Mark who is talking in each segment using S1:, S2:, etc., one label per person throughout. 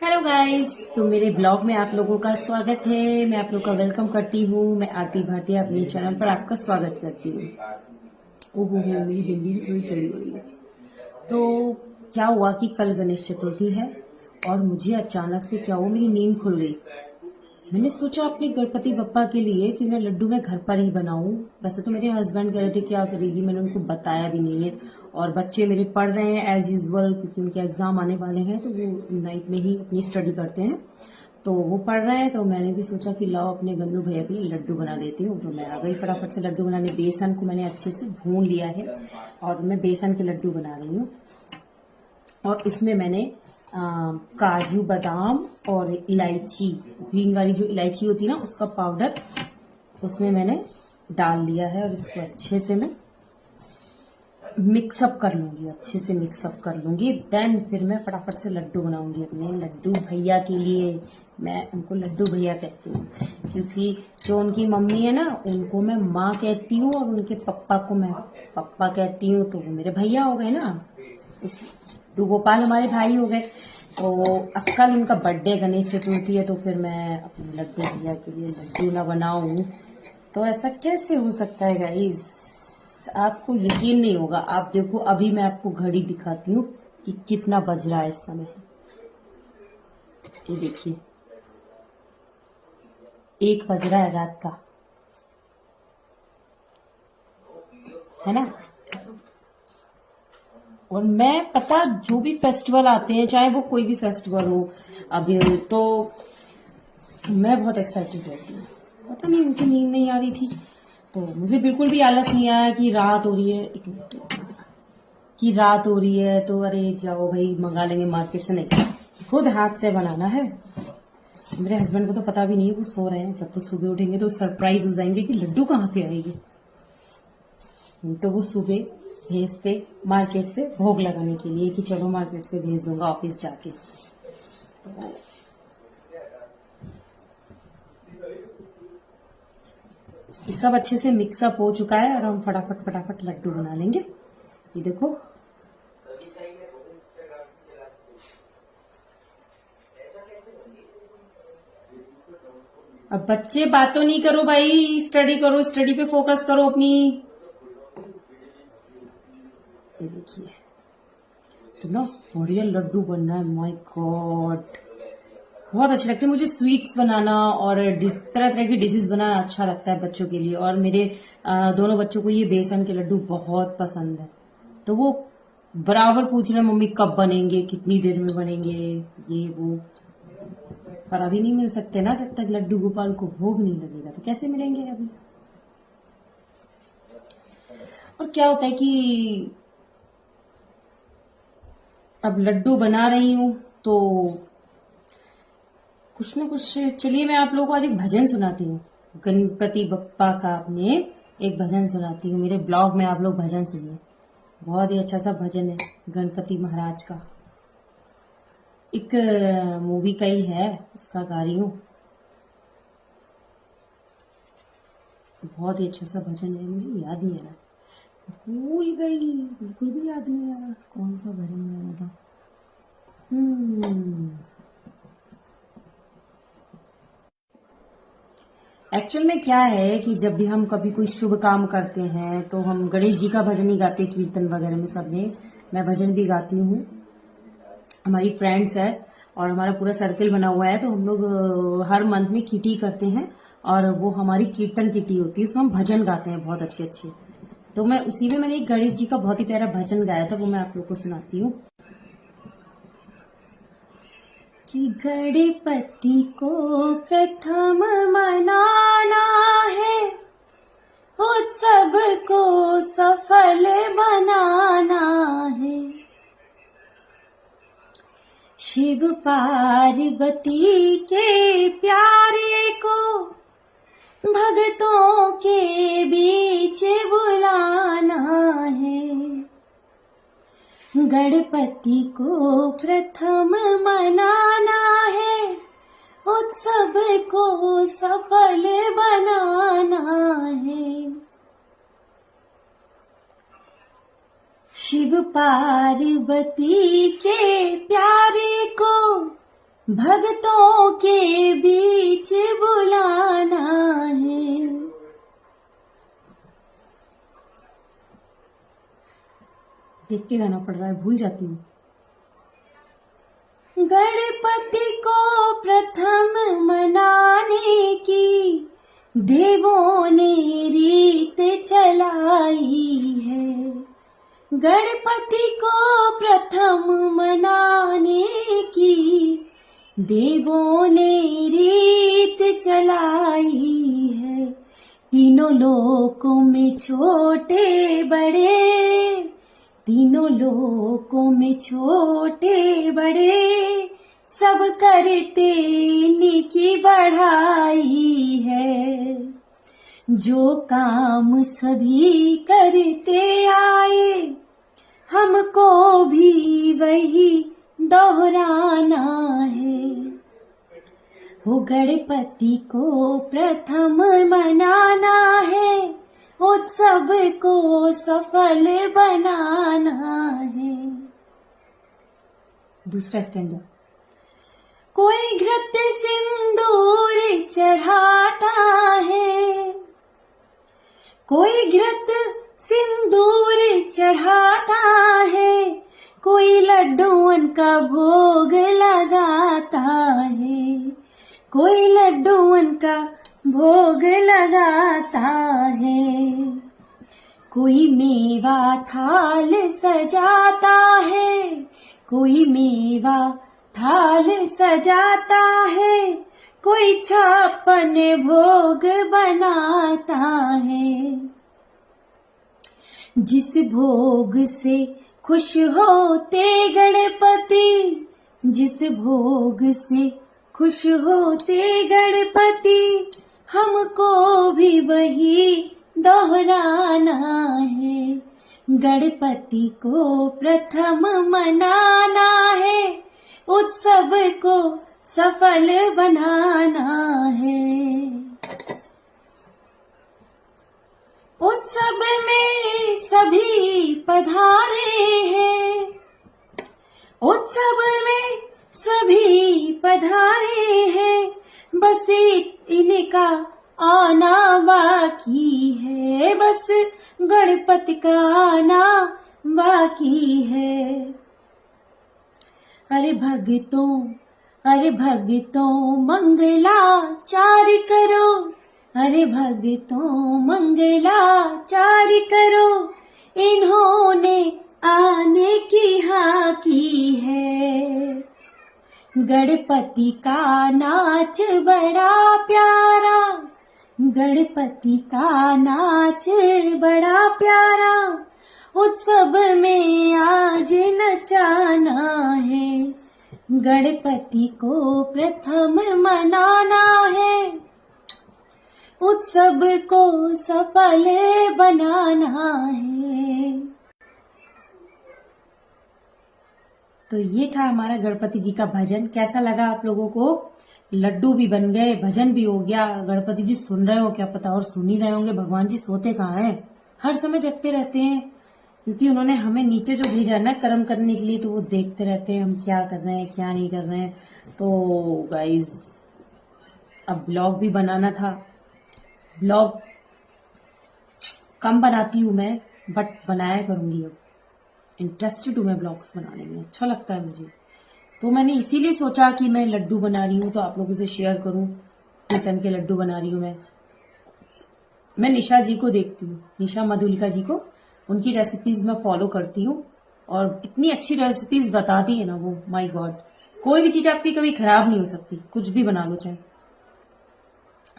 S1: Hello guys, तो मेरे blog में आप लोगों का स्वागत है। मैं आप लोगों का वेलकम करती हूँ। मैं आरती भारती अपने चैनल पर आपका स्वागत करती हूँ। ओहो हो, मेरी हिंदी भी थोड़ी कड़ी हो रही है। तो क्या हुआ कि कल गणेश चतुर्थी है और मुझे अचानक से क्या हुआ, मेरी नींद खुल गई। मैंने सोचा अपने गणपति बप्पा के लिए कि मैं लड्डू मैं घर पर ही बनाऊं। वैसे तो मेरे हस्बैंड कह रहे थे क्या करेगी, मैंने उनको बताया भी नहीं है। और बच्चे मेरे पढ़ रहे हैं एज यूजुअल, क्योंकि उनके एग्जाम आने वाले हैं तो वो नाइट में ही अपनी स्टडी करते हैं। तो वो पढ़ रहे हैं, तो मैंने भी सोचा कि लाओ अपने गन्नू भैया के लिए लड्डू बना देती हूँ। तो मैं आ गई फटाफट से लड्डू बनाने। बेसन को मैंने अच्छे से भून लिया है और मैं बेसन के लड्डू बना रही हूँ। और इसमें मैंने काजू बादाम और इलायची, ग्रीन वाली जो इलायची होती है ना, उसका पाउडर उसमें मैंने डाल लिया है। और इसको अच्छे से मैं मिक्सअप कर लूंगी, अच्छे से मिक्सअप कर लूंगी। देन फिर मैं फटाफट से लड्डू बनाऊंगी अपने लड्डू भैया के लिए। मैं उनको लड्डू भैया कहती हूँ क्योंकि जो उनकी मम्मी है ना, उनको मैं माँ कहती हूँ और उनके पप्पा को मैं पप्पा कहती हूँ। तो वो मेरे भैया हो गए ना, इसलिए लड्डू गोपाल हमारे भाई हो गए। तो अब कल उनका बर्थडे गणेश चतुर्थी है, तो फिर मैं अपने लड्डू भैया के लिए लड्डू ना बनाऊं तो ऐसा कैसे हो सकता है गाइस। आपको यकीन नहीं होगा। आप देखो, अभी मैं आपको घड़ी दिखाती हूँ कि कितना बज रहा है इस समय। ये देखिए, 1 बज रहा है रात का, है ना। और मैं पता, जो भी फेस्टिवल आते हैं, चाहे वो कोई भी फेस्टिवल हो, अभी तो मैं बहुत एक्साइटेड रहती हूँ। पता नहीं, मुझे नींद नहीं आ रही थी तो मुझे बिल्कुल भी आलस नहीं आया कि रात हो रही है। एक मिनट, कि रात हो रही है तो अरे जाओ भाई मंगा लेंगे मार्केट से। नहीं, खुद हाथ से बनाना है। मेरे हस्बैंड को तो पता भी नहीं है, वो सो रहे हैं। जब वो सुबह उठेंगे तो सरप्राइज हो जाएंगे कि लड्डू कहाँ से आएगी। तो वो सुबह भेजते मार्केट से भोग लगाने के लिए कि चलो मार्केट से भेज दूंगा ऑफिस जाके। ये सब अच्छे से मिक्सअप हो चुका है और हम फटाफट फटाफट लड्डू बना लेंगे। ये देखो, अब बच्चे बातों नहीं करो भाई, स्टडी करो, स्टडी पे फोकस करो अपनी। ये देखिए, इतना बढ़िया लड्डू बन रहा है, माय गॉड। बहुत अच्छे लगते हैं मुझे स्वीट्स बनाना और तरह तरह की डिशेस बनाना अच्छा लगता है बच्चों के लिए। और मेरे दोनों बच्चों को ये बेसन के लड्डू बहुत पसंद है। तो वो बराबर पूछ रहे हैं मम्मी कब बनेंगे, कितनी देर में बनेंगे, ये वो। पर अभी नहीं मिल सकते ना, जब तक लड्डू गोपाल को भोग नहीं लगेगा तो कैसे मिलेंगे अभी। और क्या होता है कि अब लड्डू बना रही हूं तो कुछ ना कुछ, चलिए मैं आप लोगों को आज एक भजन सुनाती हूँ। गणपति बप्पा का अपने एक भजन सुनाती हूँ। मेरे ब्लॉग में आप लोग भजन सुनिए, बहुत ही अच्छा सा भजन है गणपति महाराज का। एक मूवी का ही है, उसका गा रही हूँ। बहुत ही अच्छा सा भजन है, मुझे याद नहीं आ रहा, भूल गई, बिल्कुल भी याद नहीं आ रहा कौन सा भजन गाना था। एक्चुअल में क्या है कि जब भी हम कभी कोई शुभ काम करते हैं तो हम गणेश जी का भजन ही गाते, कीर्तन वगैरह में सब में मैं भजन भी गाती हूँ। हमारी फ्रेंड्स है और हमारा पूरा सर्कल बना हुआ है, तो हम लोग हर मंथ में किटी करते हैं और वो हमारी कीर्तन किटी होती है, उसमें हम भजन गाते हैं बहुत अच्छे अच्छे। तो मैं उसी में मैंने एक गणेश जी का बहुत ही प्यारा भजन गाया था, वो मैं आप लोग को सुनाती हूँ। कि गणपति को प्रथम मनाना है, उत्सव को सफल बनाना है। शिव पार्वती के प्यारे को भक्तों के बीच बुलाना है। गणपति को प्रथम मनाना है, उत्सव को सफल बनाना है। शिव पार्वती के प्यारे को भक्तों के बीच बुलाना है। देख के गाना पड़ रहा है, भूल जाती हूँ। गणपति को प्रथम मनाने की देवों ने रीत चलाई है। गणपति को प्रथम मनाने की देवों ने रीत चलाई है। तीनों लोकों में छोटे बड़े, तीनों लोकों में छोटे बड़े सब करते इनकी बढ़ाई है। जो काम सभी करते आए हमको भी वही दोहराना है। हो गणपति को प्रथम मनाना है, उत्सव को सफल बनाना है। दूसरा स्टैंजा। कोई घृत सिंदूर चढ़ाता है, कोई घृत सिंदूर चढ़ाता है, कोई लड्डूअन का भोग लगाता है, कोई लड्डूअन का भोग लगाता है। कोई मेवा थाल सजाता है, कोई मेवा थाल सजाता है, कोई 56 भोग बनाता है। जिस भोग से खुश होते गणपति, जिस भोग से खुश होते गणपति, हमको भी वही दोहराना है। गणपति को प्रथम मनाना है, उत्सव को सफल बनाना है। उत्सव में सभी पधारे हैं, उत्सव में सभी पधारे हैं, बस इनका आना बाकी है, बस गणपति का आना बाकी है। अरे भक्तों मंगलाचार करो, अरे भक्तों मंगलाचार करो, इन्होंने आने की हाँ की है। गणपति का नाच बड़ा प्यारा, गणपति का नाच बड़ा प्यारा, उत्सव में आज नचाना है। गणपति को प्रथम मनाना है, उत्सव को सफल बनाना है। तो ये था हमारा गणपति जी का भजन। कैसा लगा आप लोगों को? लड्डू भी बन गए, भजन भी हो गया। गणपति जी सुन रहे हो क्या पता, और सुन ही रहे होंगे। भगवान जी सोते कहाँ हैं, हर समय जगते रहते हैं, क्योंकि उन्होंने हमें नीचे जो भेजा ना कर्म करने के लिए, तो वो देखते रहते हैं हम क्या कर रहे हैं क्या नहीं कर रहे हैं। तो गाइज अब ब्लॉग भी बनाना था। ब्लॉग कम बनाती हूँ मैं, बट बनाया करूंगी। अब इंटरेस्टेड हूँ मैं ब्लॉग्स बनाने में, अच्छा लगता है मुझे। तो मैंने इसीलिए सोचा कि मैं लड्डू बना रही हूँ तो आप लोगों से शेयर करूँ। बेसन के लड्डू बना रही हूँ मैं निशा जी को देखती हूँ, निशा मधुलिका जी को, उनकी रेसिपीज मैं फॉलो करती हूँ और इतनी अच्छी रेसिपीज बताती है ना वो, माय गॉड। कोई भी चीज आपकी कभी खराब नहीं हो सकती, कुछ भी बना लो चाहे।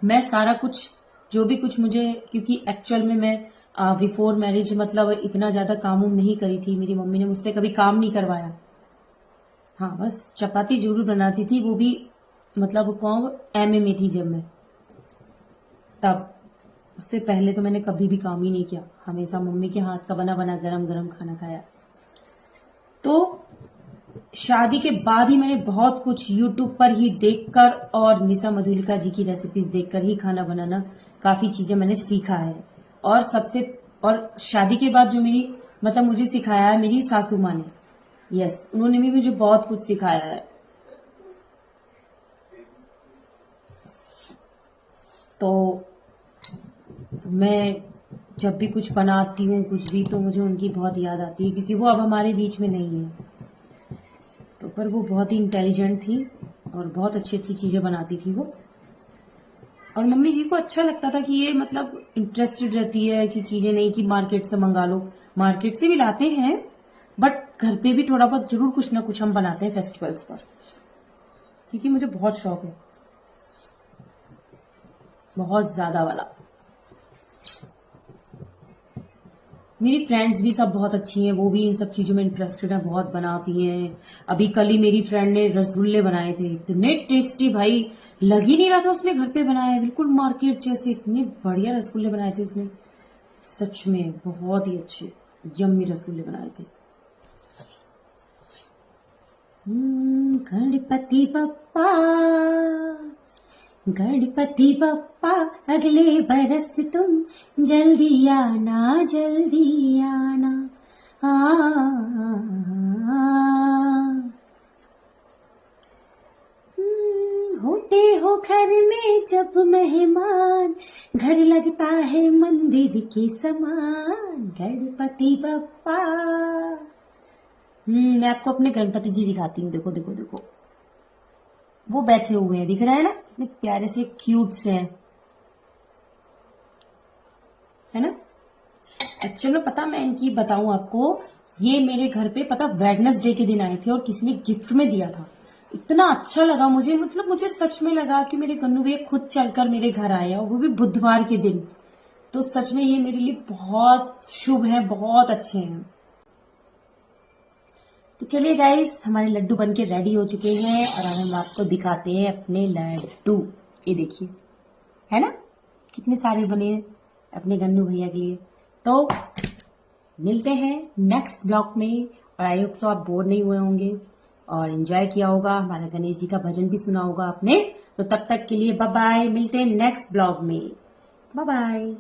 S1: मैं सारा कुछ जो भी कुछ मुझे, क्योंकि एक्चुअल में मैं बिफोर मैरिज मतलब इतना ज्यादा काम नहीं करी थी। मेरी मम्मी ने मुझसे कभी काम नहीं करवाया। हाँ, बस चपाती जरूर बनाती थी, वो भी मतलब कौन एमए में थी जब मैं, तब। उससे पहले तो मैंने कभी भी काम ही नहीं किया, हमेशा मम्मी के हाथ का बना बना गरम गरम खाना खाया। तो शादी के बाद ही मैंने बहुत कुछ यूट्यूब पर ही देखकर और निशा मधुलिका जी की रेसिपीज देखकर ही खाना बनाना काफी चीजें मैंने सीखा है। और शादी के बाद जो मेरी मतलब मुझे सिखाया है मेरी सासू माँ ने, यस, उन्होंने भी मुझे बहुत कुछ सिखाया है। मैं जब भी कुछ बनाती हूँ कुछ भी, तो मुझे उनकी बहुत याद आती है, क्योंकि वो अब हमारे बीच में नहीं है। तो पर वो बहुत ही इंटेलिजेंट थी और बहुत अच्छी अच्छी चीज़ें बनाती थी वो। और मम्मी जी को अच्छा लगता था कि ये मतलब इंटरेस्टेड रहती है कि चीज़ें नहीं कि मार्केट से मंगा लो। मार्केट से भी लाते हैं, बट घर पे भी थोड़ा बहुत जरूर कुछ ना कुछ हम बनाते हैं फेस्टिवल्स पर, क्योंकि मुझे बहुत शौक है, बहुत ज्यादा वाला। मेरी फ्रेंड्स भी सब बहुत अच्छी हैं, वो भी इन सब चीजों में इंटरेस्टेड है, बहुत बनाती हैं। अभी कल ही मेरी फ्रेंड ने रसगुल्ले बनाए थे, इतने टेस्टी भाई, लग ही नहीं रहा था उसने घर पे बनाया है, बिल्कुल मार्केट जैसे। इतने बढ़िया रसगुल्ले बनाए थे उसने, सच में बहुत ही अच्छे यम्मी रसगुल्ले बनाए थे। गणपति बप्पा, गणपति बप्पा, अगले बरस तुम जल्दी आना, जल्दी आना। होते हो घर में जब मेहमान, घर लगता है मंदिर के समान, गणपति बप्पा। मैं आपको अपने गणपति जी दिखाती हूँ, देखो देखो देखो, वो बैठे हुए हैं, दिख रहा है ना, कितने प्यारे से क्यूट से हैं, है ना। एक्चुअल में पता, मैं इनकी बताऊं आपको, ये मेरे घर पे पता वेडनेसडे के दिन आए थे और किसी ने गिफ्ट में दिया था। इतना अच्छा लगा मुझे, मतलब मुझे सच में लगा कि मेरे गन्नू भैया खुद चलकर मेरे घर आए, और वो भी बुधवार के दिन। तो सच में ये मेरे लिए बहुत शुभ है, बहुत अच्छे हैं। तो चलिए गाइस, हमारे लड्डू बनके रेडी हो चुके हैं, और अब हम आपको दिखाते हैं अपने लड्डू। ये देखिए, है ना, कितने सारे बने हैं अपने गन्नू भैया के लिए। तो मिलते हैं नेक्स्ट ब्लॉग में, और आई होप सो आप बोर नहीं हुए होंगे और एंजॉय किया होगा, हमारा गणेश जी का भजन भी सुना होगा आपने। तो तब तक के लिए बाय बाय, मिलते हैं नेक्स्ट ब्लॉग में, बाय बाय।